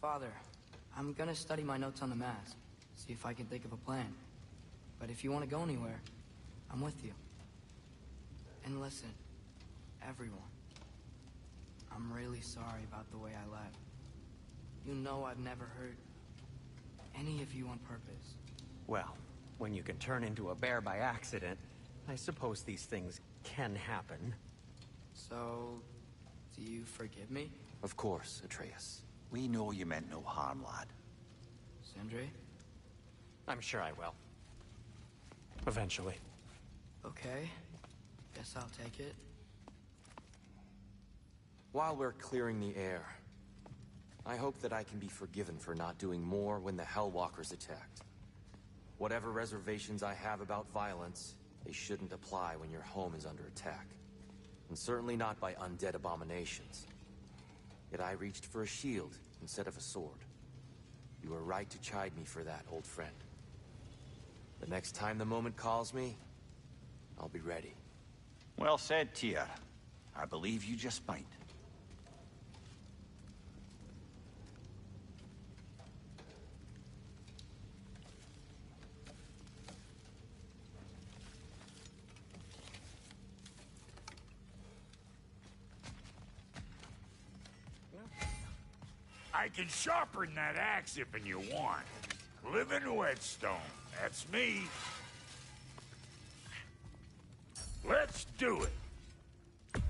Father, I'm gonna study my notes on the mask, see if I can think of a plan. But if you want to go anywhere, I'm with you. And listen, everyone, I'm really sorry about the way I left. You know I've never hurt any of you on purpose. Well, when you can turn into a bear by accident, I suppose these things can happen. So, do you forgive me? Of course, Atreus. We know you meant no harm, lad. Sindri? I'm sure I will. Eventually. Okay. Guess I'll take it. While we're clearing the air, I hope that I can be forgiven for not doing more when the Hellwalkers attacked. Whatever reservations I have about violence, they shouldn't apply when your home is under attack. And certainly not by undead abominations. Yet I reached for a shield instead of a sword. You were right to chide me for that, old friend. The next time the moment calls me, I'll be ready. Well said, Tyr. I believe you just might. I can sharpen that axe if you want. Living whetstone, that's me. Let's do it.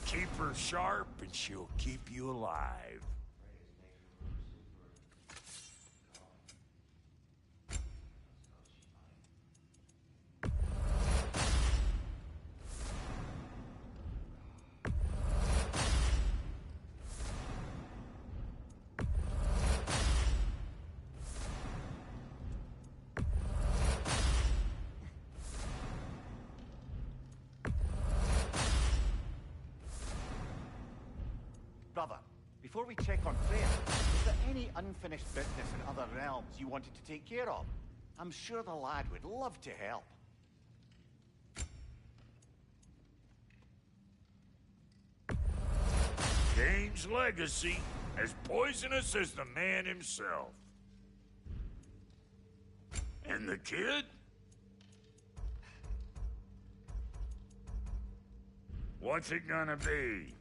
Keep her sharp and she'll keep you alive. Brother, before we check on Freya, is there any unfinished business in other realms you wanted to take care of? I'm sure the lad would love to help. Kane's legacy, as poisonous as the man himself. And the kid? What's it gonna be?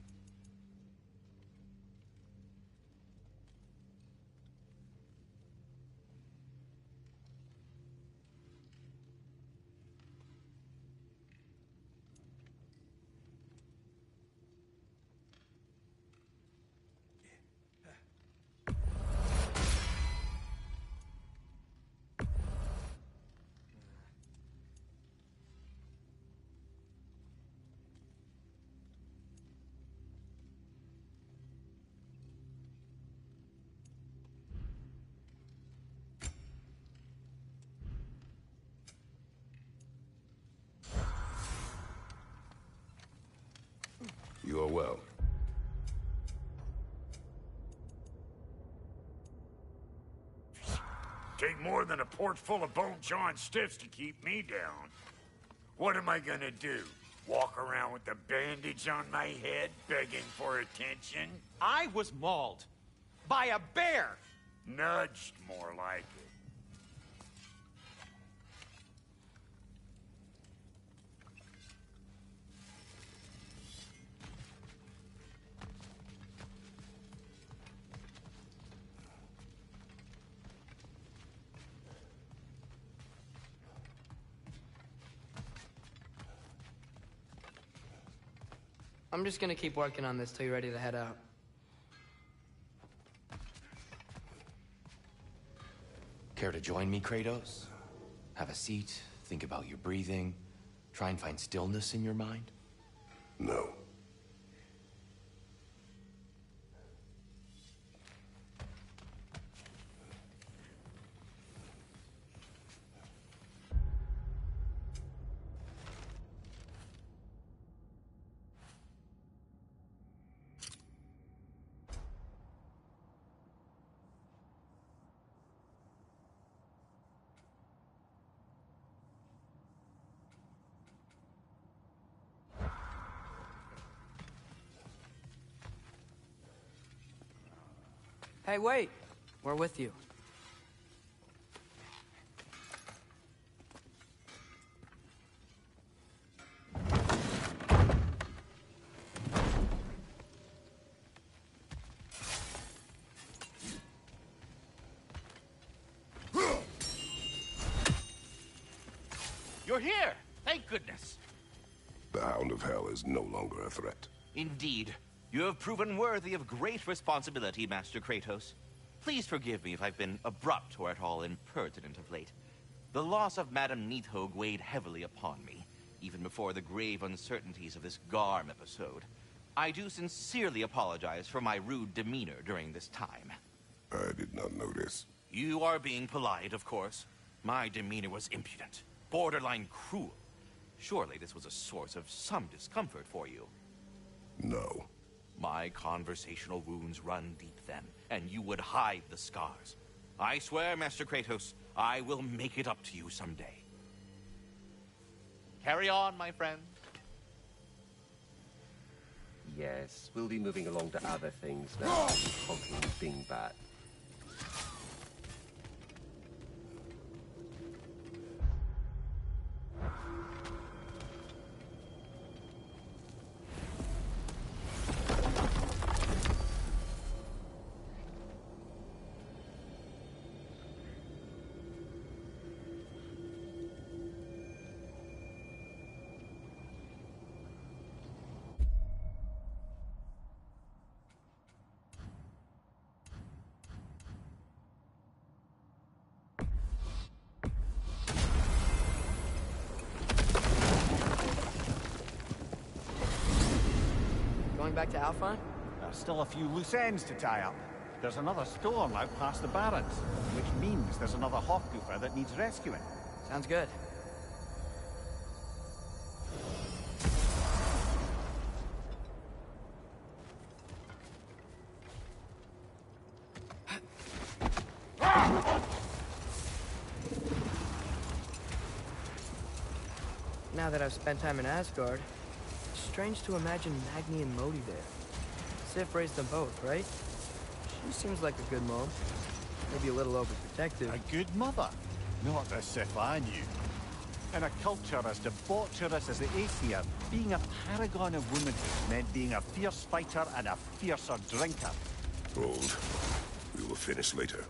You are well. Take more than a port full of bone-chawing stiffs to keep me down. What am I gonna do? Walk around with a bandage on my head, begging for attention? I was mauled by a bear! Nudged, more like it. I'm just gonna keep working on this till you're ready to head out. Care to join me, Kratos? Have a seat, think about your breathing, try and find stillness in your mind? No. Hey, wait! We're with you. You're here! Thank goodness! The Hound of Hell is no longer a threat. Indeed. You have proven worthy of great responsibility, Master Kratos. Please forgive me if I've been abrupt or at all impertinent of late. The loss of Madame Neathog weighed heavily upon me, even before the grave uncertainties of this Garm episode. I do sincerely apologize for my rude demeanor during this time. I did not notice. You are being polite, of course. My demeanor was impudent, borderline cruel. Surely this was a source of some discomfort for you. No. My conversational wounds run deep then, and you would hide the scars. I swear, Master Kratos, I will make it up to you someday. Carry on, my friend. Yes, we'll be moving along to other things now. Conquering Dingbat. Going back to Alfheim? There's still a few loose ends to tie up. There's another storm out past the Barrens, which means there's another Hofgufer that needs rescuing. Sounds good. Now that I've spent time in Asgard, it's strange to imagine Magni and Modi there. Sif raised them both, right? She seems like a good mom. Maybe a little overprotective. A good mother. Not the Sif I knew. In a culture as debaucherous as the Aesir, being a paragon of womanhood meant being a fierce fighter and a fiercer drinker. Hold. We will finish later.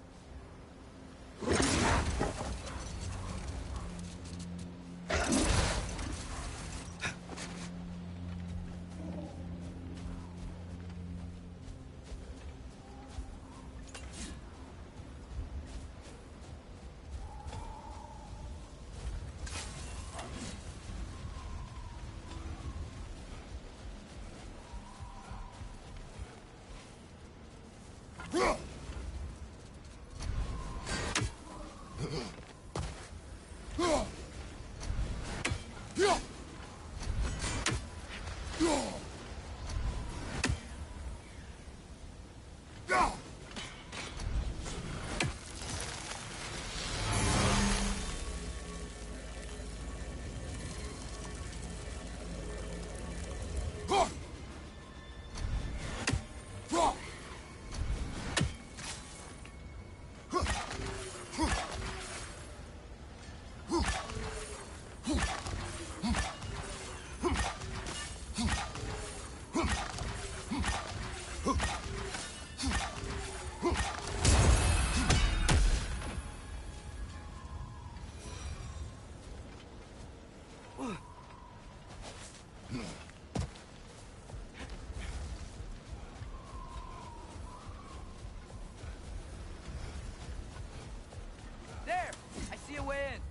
There! I see a way in.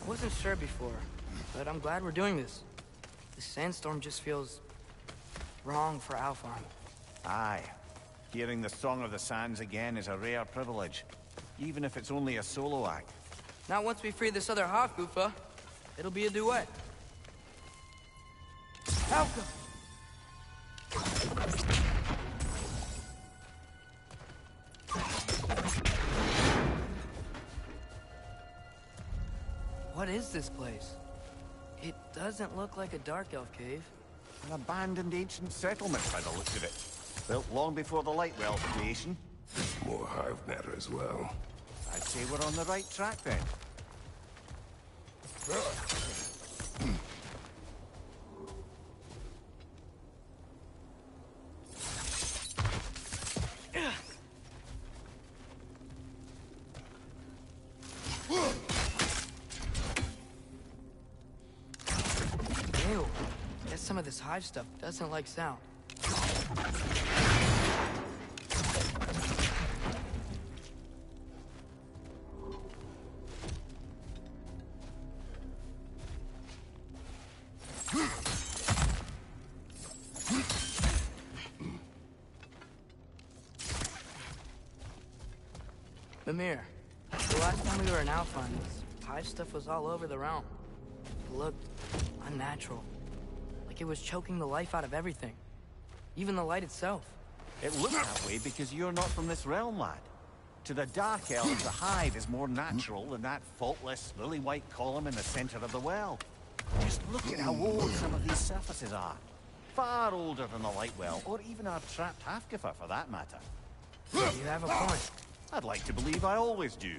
I wasn't sure before, but I'm glad we're doing this. The sandstorm just feels wrong for Alfheim. Aye. Hearing the Song of the Sands again is a rare privilege, even if it's only a solo act. Not once we free this other Hofgufa, it'll be a duet. Falcon! What is this place? It doesn't look like a Dark Elf cave. An abandoned ancient settlement by the looks of it. Built long before the Lightwell creation. More hive matter as well. I'd say we're on the right track then. Ew. Guess some of this hive stuff doesn't like sound. Mimir, the last time we were in Alfheim, this hive stuff was all over the realm. It looked unnatural. Like it was choking the life out of everything. Even the light itself. It looked that way because you're not from this realm, lad. To the Dark Elves, the hive is more natural than that faultless, lily-white column in the center of the well. Just look at how old some of these surfaces are. Far older than the Lightwell, or even our trapped Halfgiffer for that matter. You have a point. I'd like to believe I always do.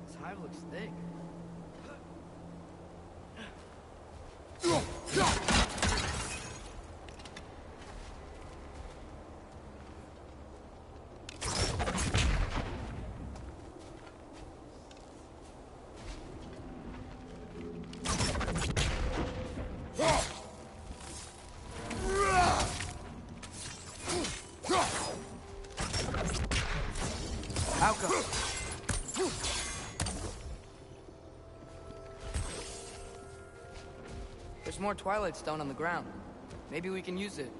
This hive looks thick. There's more Twilight Stone on the ground. Maybe we can use it.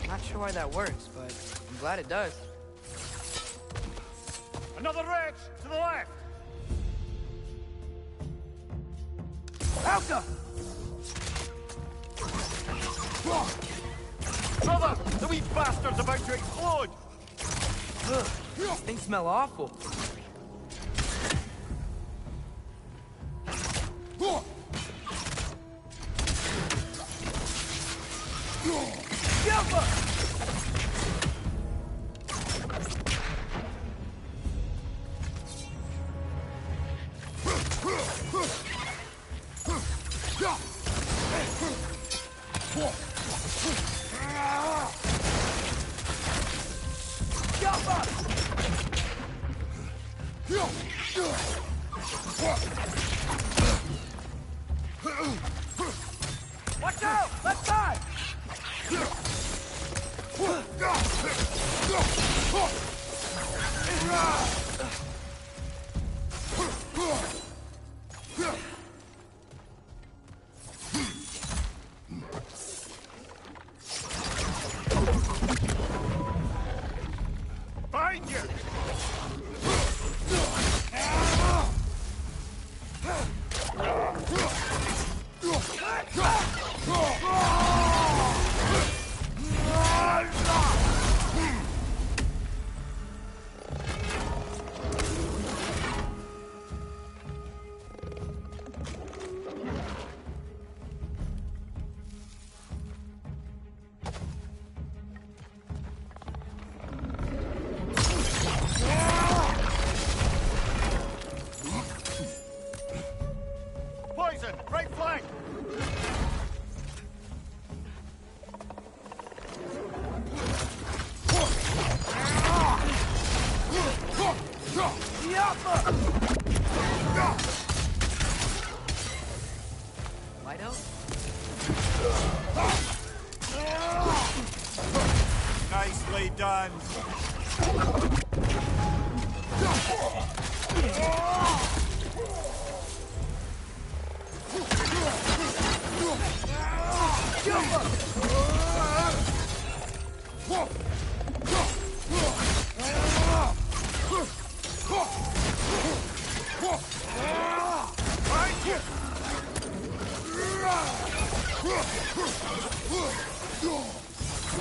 Not sure why that works, but I'm glad it does. Another wretch! To the left! Alka! Brother! The wee bastard's about to explode! Ugh, these things smell awful.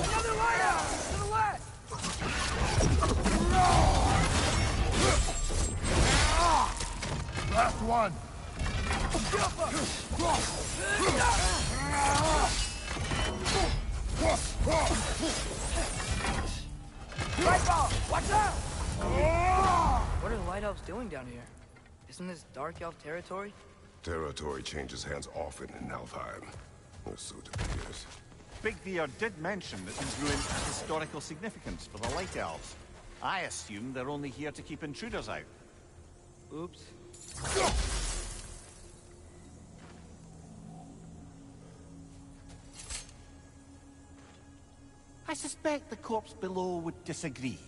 Another lighthouse! To the west! Last one. Right ball! Watch out! What are the light elves doing down here? Isn't this dark elf territory? Territory changes hands often in Alfheim. Or so it appears. Big Bear did mention that these ruins have historical significance for the Light Elves. I assume they're only here to keep intruders out. Oops. I suspect the corpse below would disagree.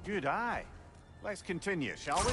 Good eye. Let's continue, shall we?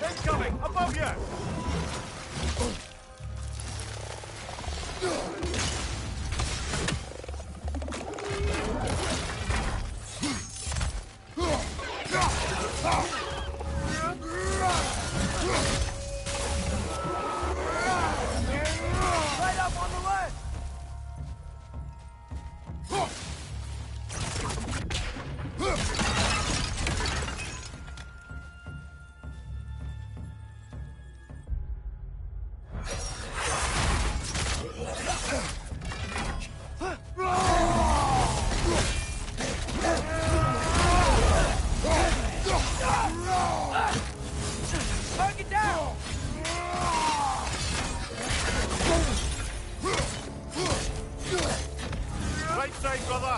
Incoming! Above you! Right up on the left! Target down! Right side, brother!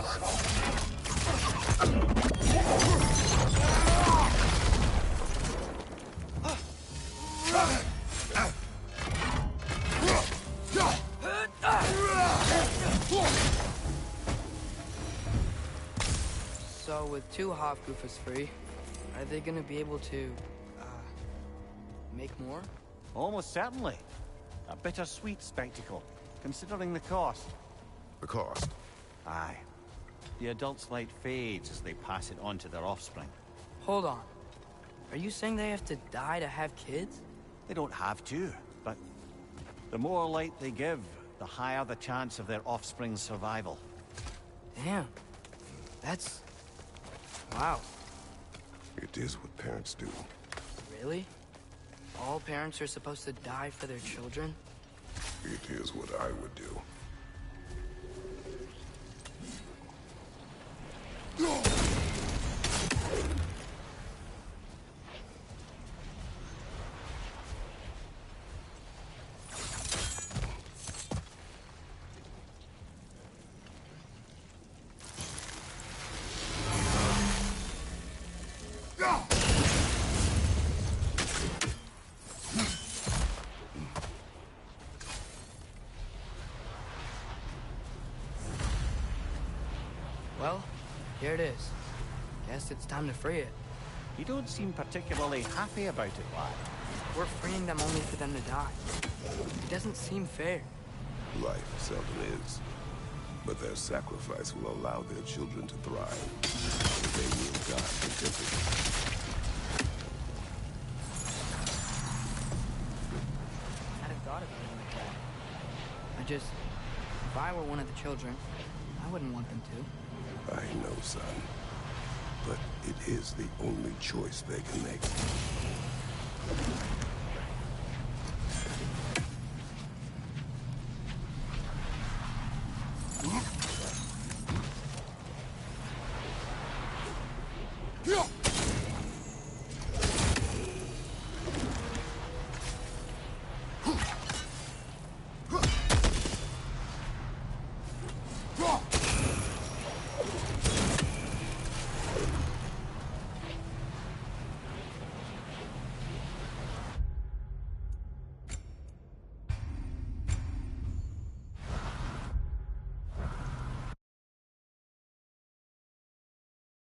So with two Hofgoofers free, are they gonna be able to, make more? Almost certainly. A bittersweet spectacle, considering the cost. The cost? Aye. The adult's light fades as they pass it on to their offspring. Hold on. Are you saying they have to die to have kids? They don't have to, but the more light they give, the higher the chance of their offspring's survival. Damn. That's... wow. It is what parents do. Really? All parents are supposed to die for their children? It is what I would do. Well, here it is. Guess it's time to free it. You don't seem particularly happy about it, lad. We're freeing them only for them to die. It doesn't seem fair. Life seldom is. But their sacrifice will allow their children to thrive. And they will die contentedly. I hadn't thought about it like that. If I were one of the children, I wouldn't want them to. I know, son. But it is the only choice they can make.